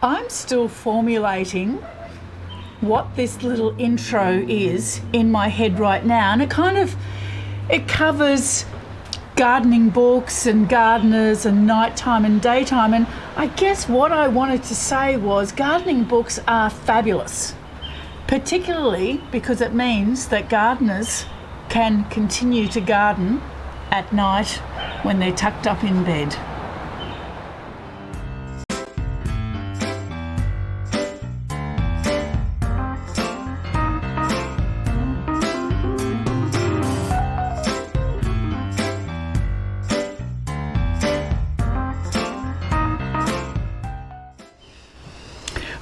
I'm still formulating what this little intro is in my head right now, and it covers gardening books and gardeners and nighttime and daytime. And I guess what I wanted to say was gardening books are fabulous, particularly because it means that gardeners can continue to garden at night when they're tucked up in bed.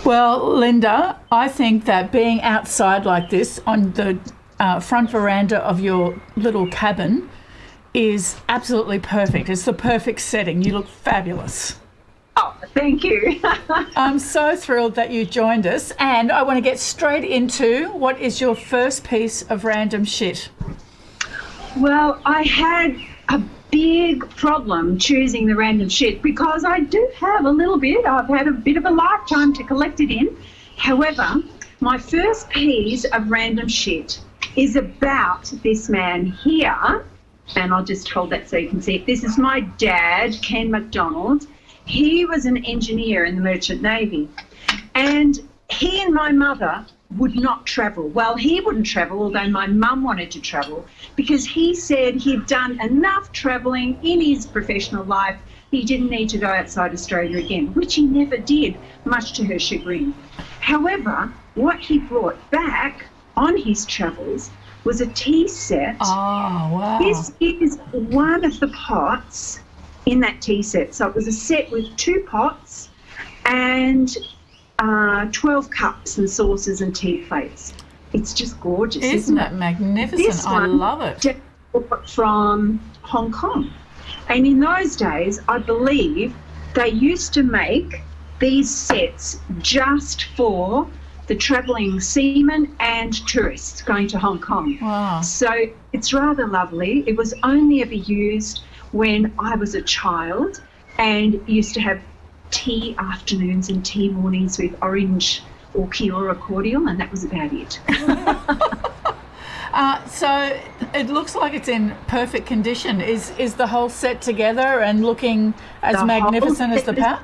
Well, Linda, I think that being outside like this on the front veranda of your little cabin is absolutely perfect. It's the perfect setting. You look fabulous. Oh, thank you. I'm so thrilled that you joined us, and I want to get straight into what is your first piece of random shit. Well, I had a big problem choosing the random shit because I do have a little bit. I've had a bit of a lifetime to collect it in. However, my first piece of random shit is about this man here, and I'll just hold that so you can see it. This is my dad, Ken McDonald. He was an engineer in the Merchant Navy, and he and my mother would not travel. Well, he wouldn't travel, although my mum wanted to travel, because he said he'd done enough travelling in his professional life. He didn't need to go outside Australia again, which he never did, much to her chagrin. However, what he brought back on his travels was a tea set. Oh, wow. This is one of the pots in that tea set. So it was a set with 2 pots and 12 cups and saucers and tea plates. It's just gorgeous. Isn't it magnificent? This I love it. From Hong Kong. And in those days, I believe they used to make these sets just for the travelling seamen and tourists going to Hong Kong. Wow. So it's rather lovely. It was only ever used when I was a child and used to have tea afternoons and tea mornings with orange or Kiora cordial, and that was about it. So it looks like it's in perfect condition. Is the whole set together and looking as magnificent as the pot?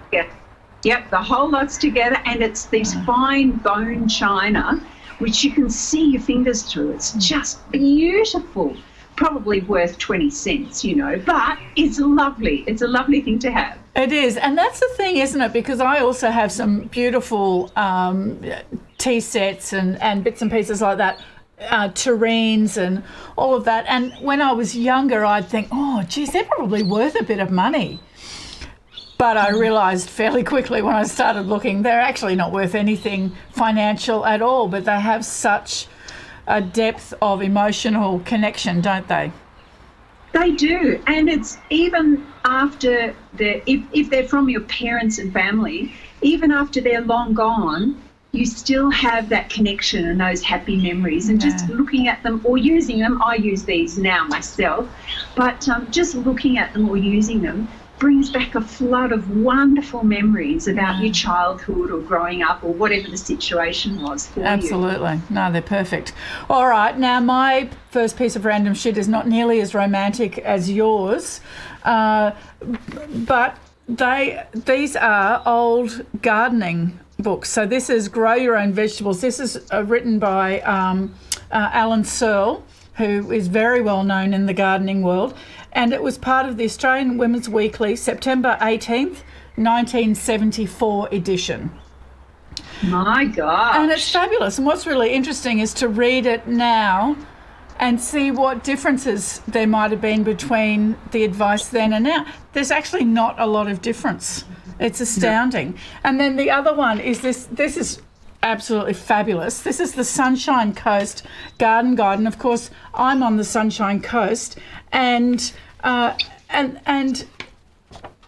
Yep, the whole lot's together, and it's this fine bone china, which you can see your fingers through. It's just beautiful. Probably worth 20 cents, but it's lovely. It's a lovely thing to have. It is, and that's the thing, isn't it? Because I also have some beautiful tea sets and bits and pieces like that, terrines and all of that. And when I was younger, I'd think, oh, geez, they're probably worth a bit of money. But I realised fairly quickly when I started looking, they're actually not worth anything financial at all, but they have such a depth of emotional connection, don't they? They do, and it's even after if they're from your parents and family, even after they're long gone, you still have that connection and those happy memories. And just looking at them or using them, I use these now myself, but just looking at them or using them brings back a flood of wonderful memories about your childhood or growing up or whatever the situation was for you. Absolutely. No, they're perfect. All right. Now, my first piece of random shit is not nearly as romantic as yours, but these are old gardening books. So this is Grow Your Own Vegetables. This is written by Alan Searle, who is very well known in the gardening world. And it was part of the Australian Women's Weekly, September 18th, 1974 edition. My gosh. And it's fabulous. And what's really interesting is to read it now and see what differences there might have been between the advice then and now. There's actually not a lot of difference. It's astounding. No. And then the other one is this is absolutely fabulous. This is the Sunshine Coast Garden Guide, and of course I'm on the Sunshine Coast, and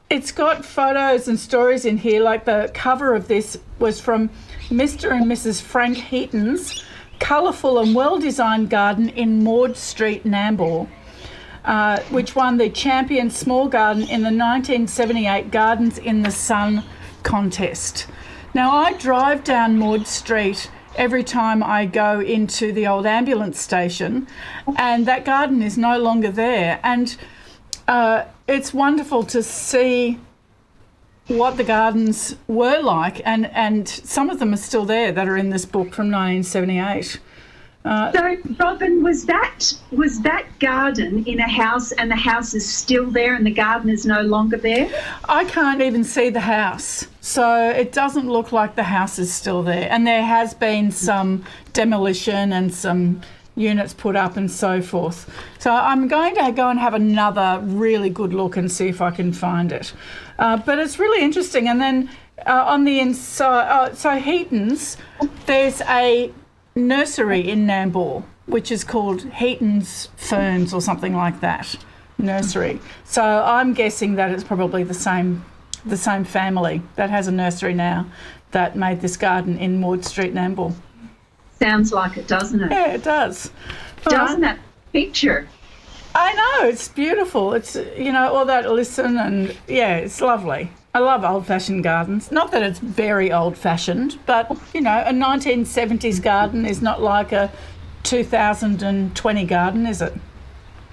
it's got photos and stories in here. Like the cover of this was from Mr. and Mrs. Frank Heaton's colourful and well-designed garden in Maud Street, Nambour, which won the Champion Small Garden in the 1978 Gardens in the Sun contest. Now, I drive down Maud Street every time I go into the old ambulance station, and that garden is no longer there. And it's wonderful to see what the gardens were like, and some of them are still there that are in this book from 1978. So, Robin, was that garden in a house, and the house is still there and the garden is no longer there? I can't even see the house, so it doesn't look like the house is still there. And there has been some demolition and some units put up and so forth. So I'm going to go and have another really good look and see if I can find it. But it's really interesting. And then on the inside, so Heaton's, there's a nursery in Nambour which is called Heaton's Ferns or something like that, nursery. So I'm guessing that it's probably the same family that has a nursery now that made this garden in Maud Street, Nambour. Sounds like it, doesn't it? Yeah, it does. Doesn't that picture? I know, it's beautiful. It's, all that listen, and yeah, it's lovely. I love old-fashioned gardens. Not that it's very old-fashioned, but, a 1970s garden is not like a 2020 garden, is it?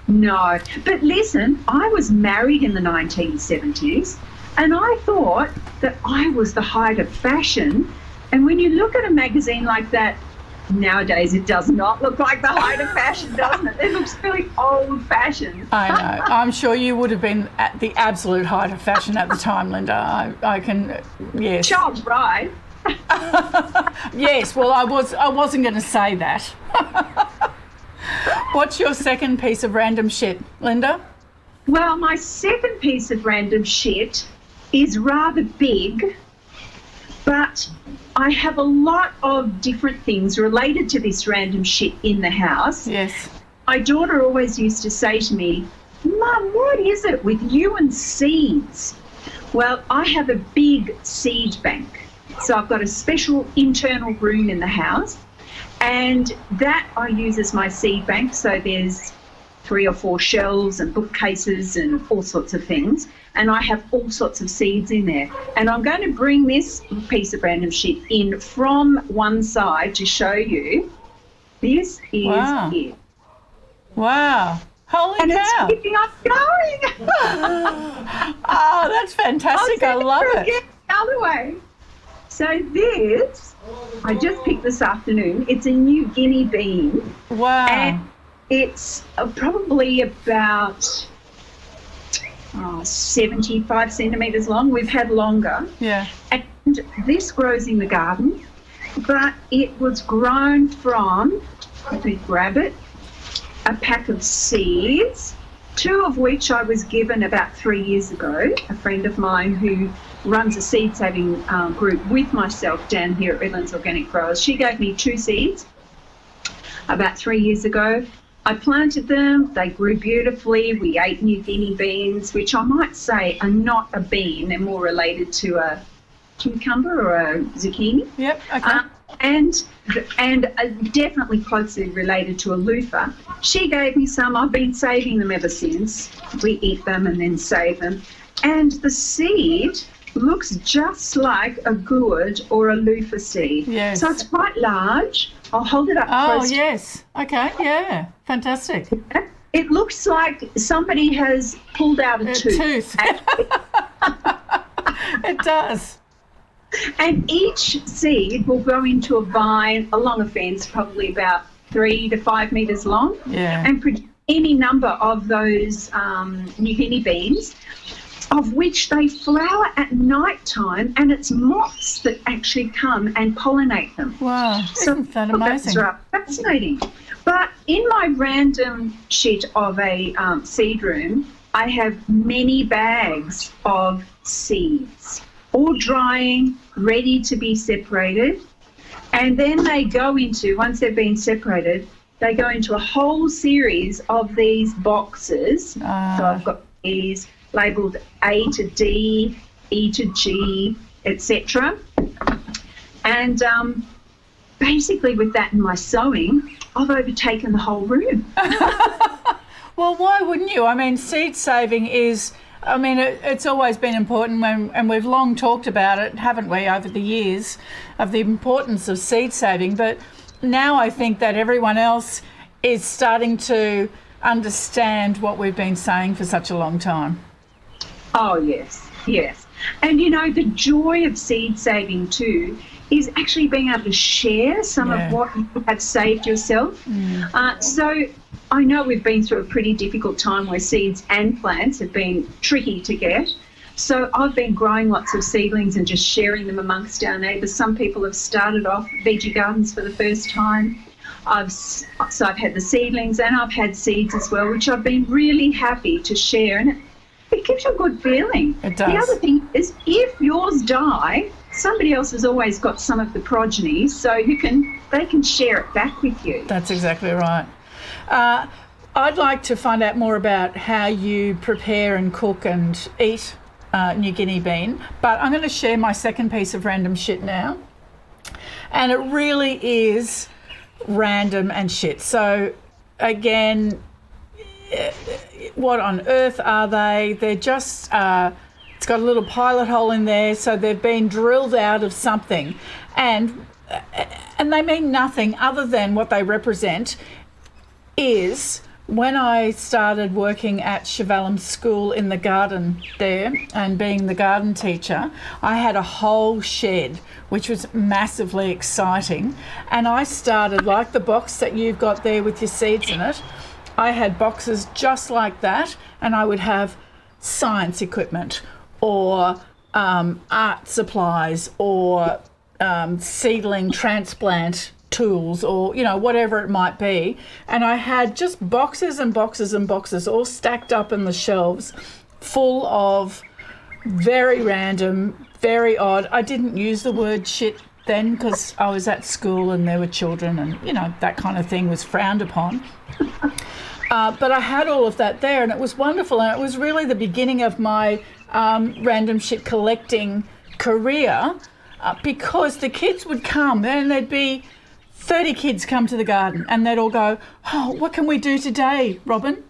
No. But listen, I was married in the 1970s, and I thought that I was the height of fashion. And when you look at a magazine like that, nowadays it does not look like the height of fashion, doesn't it? It looks really old-fashioned. I know. I'm sure you would have been at the absolute height of fashion at the time, Linda. I can, yes. Child bride. Yes, well, I wasn't going to say that. What's your second piece of random shit, Linda? Well, my second piece of random shit is rather big, but I have a lot of different things related to this random shit in the house. Yes. My daughter always used to say to me, Mum, what is it with you and seeds? Well, I have a big seed bank. So I've got a special internal room in the house, and that I use as my seed bank. So there's 3 or 4 shelves and bookcases and all sorts of things. And I have all sorts of seeds in there. And I'm going to bring this piece of random shit in from one side to show you. This is it. Wow. Holy and cow. It's keeping on going. Oh, that's fantastic. I love it. The other way. So this, I just picked this afternoon. It's a New Guinea bean. Wow. And it's probably about 75 centimetres long. We've had longer. Yeah. And this grows in the garden, but it was grown from, let me grab it, a pack of seeds, 2 of which I was given about 3 years ago. A friend of mine who runs a seed saving group with myself down here at Redlands Organic Growers, she gave me 2 seeds about 3 years ago. I planted them, they grew beautifully. We ate New Guinea beans, which I might say are not a bean, they're more related to a cucumber or a zucchini. Yep, okay. And definitely closely related to a loofah. She gave me some. I've been saving them ever since. We eat them and then save them. And the seed looks just like a gourd or a loofah seed. Yes. So it's quite large. I'll hold it up close. Oh, yes. Okay, yeah. Fantastic. It looks like somebody has pulled out a tooth. It does. And each seed will go into a vine along a fence, probably about 3 to 5 metres long, and produce any number of those New Guinea beans, of which they flower at night time, and it's moths that actually come and pollinate them. Wow, isn't that amazing? That's fascinating. But in my random shit of a seed room, I have many bags of seeds, all drying, ready to be separated. And then they go into, once they've been separated, they go into a whole series of these boxes. So I've got these labelled A to D, E to G, etc. And basically with that and my sewing, I've overtaken the whole room. Well, why wouldn't you? I mean, seed saving is I mean, it's always been important, and we've long talked about it, haven't we, over the years, of the importance of seed saving. But now I think that everyone else is starting to understand what we've been saying for such a long time. Oh, yes, yes. And, you know, the joy of seed saving too is actually being able to share some of what you have saved yourself. So I know we've been through a pretty difficult time where seeds and plants have been tricky to get. So I've been growing lots of seedlings and just sharing them amongst our neighbours. Some people have started off veggie gardens for the first time. I've had the seedlings and I've had seeds as well, which I've been really happy to share. And it gives you a good feeling. It does. The other thing is, if yours die, somebody else has always got some of the progeny, so they can share it back with you. That's exactly right. I'd like to find out more about how you prepare and cook and eat New Guinea bean, but I'm going to share my second piece of random shit now. And it really is random and shit. So, again, what on earth are they? They're just, it's got a little pilot hole in there, so they've been drilled out of something. And they mean nothing other than what they represent is when I started working at Chevelham School in the garden there and being the garden teacher, I had a whole shed, which was massively exciting. And I started, like the box that you've got there with your seeds in it, I had boxes just like that, and I would have science equipment or art supplies or seedling transplant tools or, you know, whatever it might be. And I had just boxes and boxes and boxes all stacked up in the shelves full of very random, very odd. I didn't use the word shit then because I was at school and there were children and, you know, that kind of thing was frowned upon. But I had all of that there and it was wonderful, and it was really the beginning of my random shit collecting career because the kids would come and there'd be 30 kids come to the garden and they'd all go, oh, what can we do today, Robin?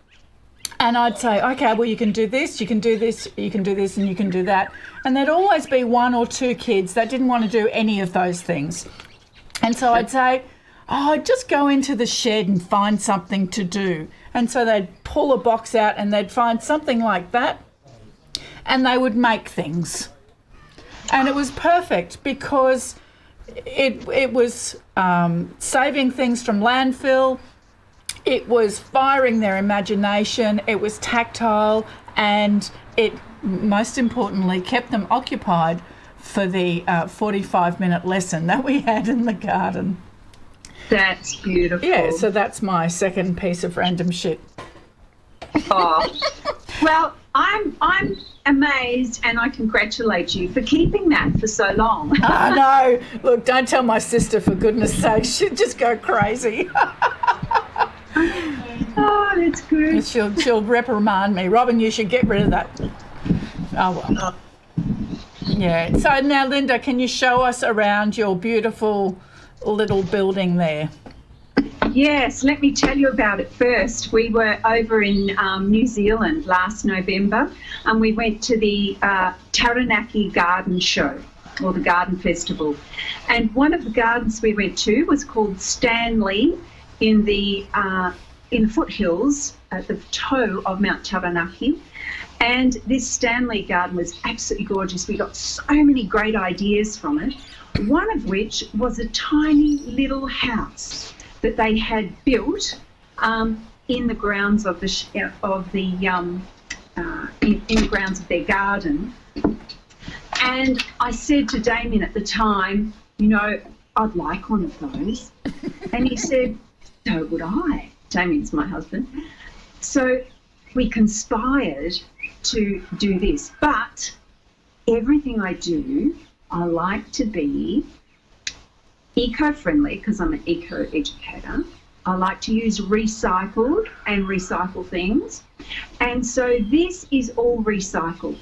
And I'd say, okay, well, you can do this, you can do this, you can do this, and you can do that. And there'd always be one or two kids that didn't want to do any of those things. And so I'd say, oh, just go into the shed and find something to do. And so they'd pull a box out and they'd find something like that and they would make things. And it was perfect because it was saving things from landfill, it was firing their imagination, it was tactile, and it, most importantly, kept them occupied for the 45-minute lesson that we had in the garden. That's beautiful. Yeah, so that's my second piece of random shit. Oh, well, I'm amazed, and I congratulate you for keeping that for so long. I know. Look, don't tell my sister, for goodness sake. She'd just go crazy. Oh, that's good. She'll reprimand me. Robin, you should get rid of that. Oh, well. Yeah. So now, Linda, can you show us around your beautiful little building there? Yes, let me tell you about it first. We were over in New Zealand last November and we went to the Taranaki Garden Show, or the Garden Festival. And one of the gardens we went to was called Stanley in the foothills at the toe of Mount Taranaki. And this Stanley garden was absolutely gorgeous. We got so many great ideas from it, one of which was a tiny little house that they had built in the grounds of the grounds of their garden. And I said to Damien at the time, you know, I'd like one of those. And he said, so would I. Damien's my husband. So we conspired to do this. But everything I do, I like to be eco-friendly because I'm an eco-educator. I like to use recycled and recycle things. And so this is all recycled.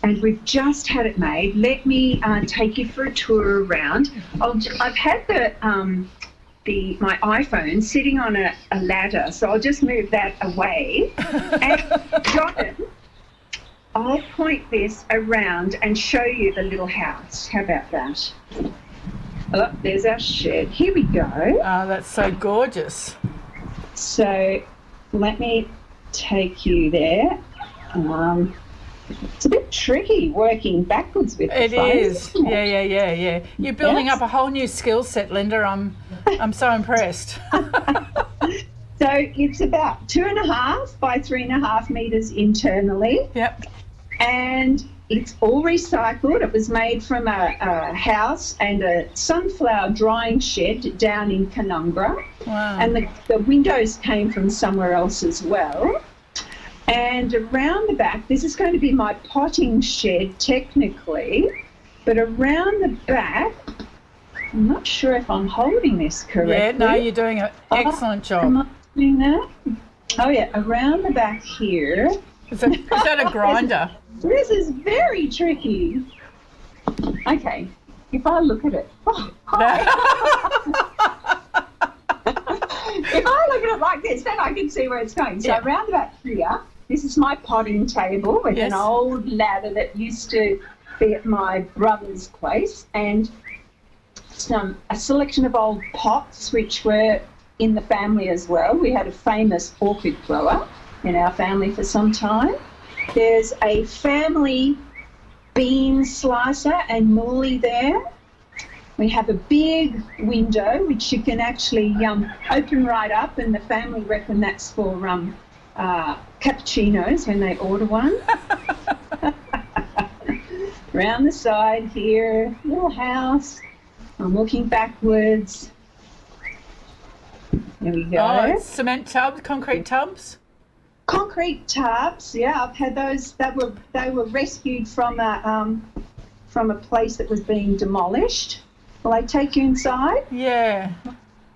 And we've just had it made. Let me take you for a tour around. I've had my iPhone sitting on a ladder, so I'll just move that away. And Jonathan, I'll point this around and show you the little house. How about that? Oh, there's our shed. Here we go. Oh, that's so gorgeous. So let me take you there. It's a bit tricky working backwards with the It phone, is. isn't it? Yeah. You're building Yes. up a whole new skill set, Linda. I'm so impressed. So it's about 2.5 by 3.5 metres internally, Yep. and it's all recycled. It was made from a house and a sunflower drying shed down in Canungra, Wow. and the windows came from somewhere else as well. And around the back, this is going to be my potting shed technically, but around the back, I'm not sure if I'm holding this correctly. Yeah, no, you're doing an excellent Am job. I doing that? Oh yeah, around the back here. Is that a grinder? This is very tricky. Okay, if I look at it. Oh, if I look at it like this, then I can see where it's going. So Yeah. around about here, this is my potting table with Yes. an old ladder that used to be at my brother's place, and a selection of old pots which were in the family as well. We had a famous orchid grower in our family for some time. There's a family bean slicer and moolie there. We have a big window which you can actually open right up, and the family reckon that's for cappuccinos when they order one. Around the side here, little house. I'm looking backwards. There we go. Oh, it's cement tubs, concrete tubs. Concrete tubs, yeah, I've had those. They were rescued from a place that was being demolished. Will I take you inside? Yeah,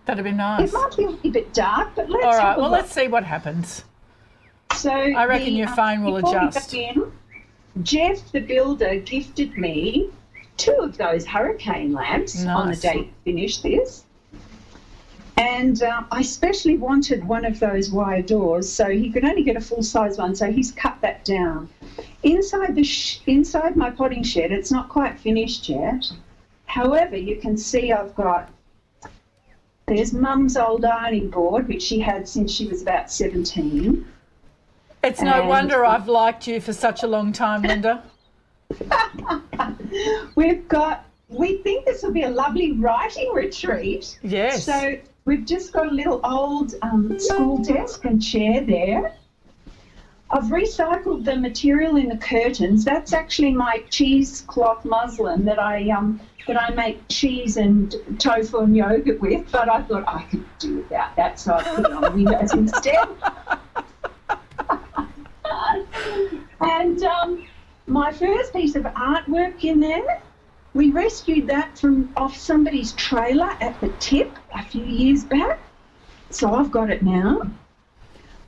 that'd be nice. It might be a little bit dark, but let's All right, have a well, look. let's see what happens. So I reckon your phone will before we adjust. go in, Jeff, the builder, gifted me 2 of those hurricane lamps on the Nice. day he finished this. And I specially wanted one of those wire doors, so he could only get a full-size one, so he's cut that down. Inside inside my potting shed, it's not quite finished yet. However, you can see there's Mum's old ironing board, which she had since she was about 17. It's no And- wonder I've liked you for such a long time, Linda. We think this will be a lovely writing retreat. Yes. So we've just got a little old school desk and chair there. I've recycled the material in the curtains. That's actually my cheesecloth muslin that I make cheese and tofu and yogurt with, but I thought I could do without that, so I put it on the windows instead. And my first piece of artwork in there, we rescued that off somebody's trailer at the tip a few years back. So I've got it now.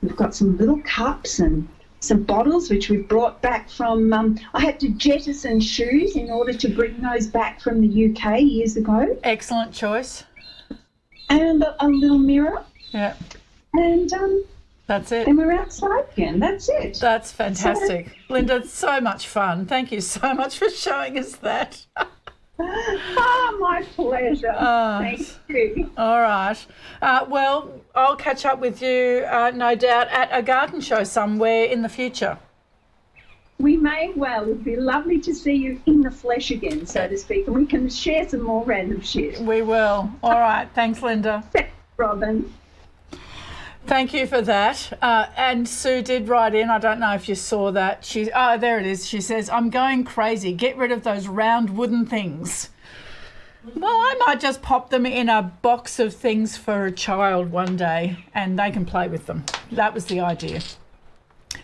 We've got some little cups and some bottles which we've brought back from, I had to jettison shoes in order to bring those back from the UK years ago. Excellent choice. And a little mirror. Yeah, And that's it. then we're outside again. That's it. That's fantastic. Linda, it's so much fun. Thank you so much for showing us that. My pleasure. Thank you. All right. Well, I'll catch up with you, no doubt, at a garden show somewhere in the future. We may well. It'd be lovely to see you in the flesh again, so to speak, and we can share some more random shit. We will. All right. Thanks, Linda. Robin. Thank you for that. And Sue did write in. I don't know if you saw that. There it is. She says, I'm going crazy. Get rid of those round wooden things. Well, I might just pop them in a box of things for a child one day and they can play with them. That was the idea.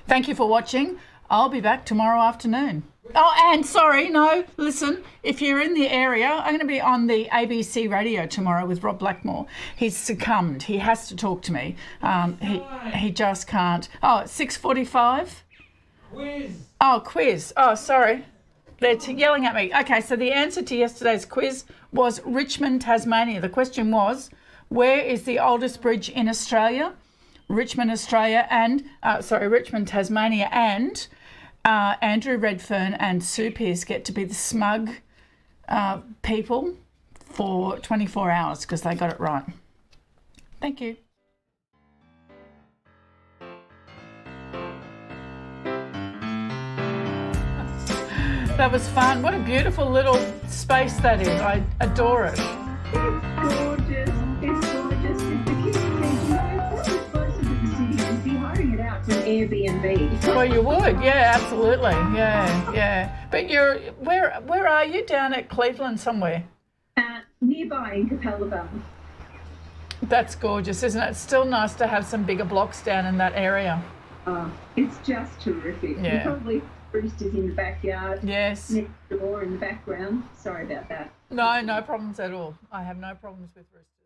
Thank you for watching. I'll be back tomorrow afternoon. Oh, and sorry, no, listen, if you're in the area, I'm going to be on the ABC radio tomorrow with Rob Blackmore. He's succumbed. He has to talk to me. He just can't. Oh, it's 6:45? Quiz. Oh, quiz. Oh, sorry. They're yelling at me. Okay, so the answer to yesterday's quiz was Richmond, Tasmania. The question was, where is the oldest bridge in Australia? Richmond, Tasmania, and Andrew Redfern and Sue Pearce get to be the smug people for 24 hours because they got it right. Thank you. That was fun. What a beautiful little space that is. I adore it. It's gorgeous. It's gorgeous. If the kids said, you know, if that was closer to the city, we'd be hiring it out from Airbnb. Well, you would, yeah, absolutely, yeah. But where are you? Down at Cleveland somewhere? Nearby in Capella. That's gorgeous, isn't it? It's still nice to have some bigger blocks down in that area. It's just terrific. Yeah. You probably roosters in the backyard. Yes. Next door in the background. Sorry about that. No problems at all. I have no problems with roosters.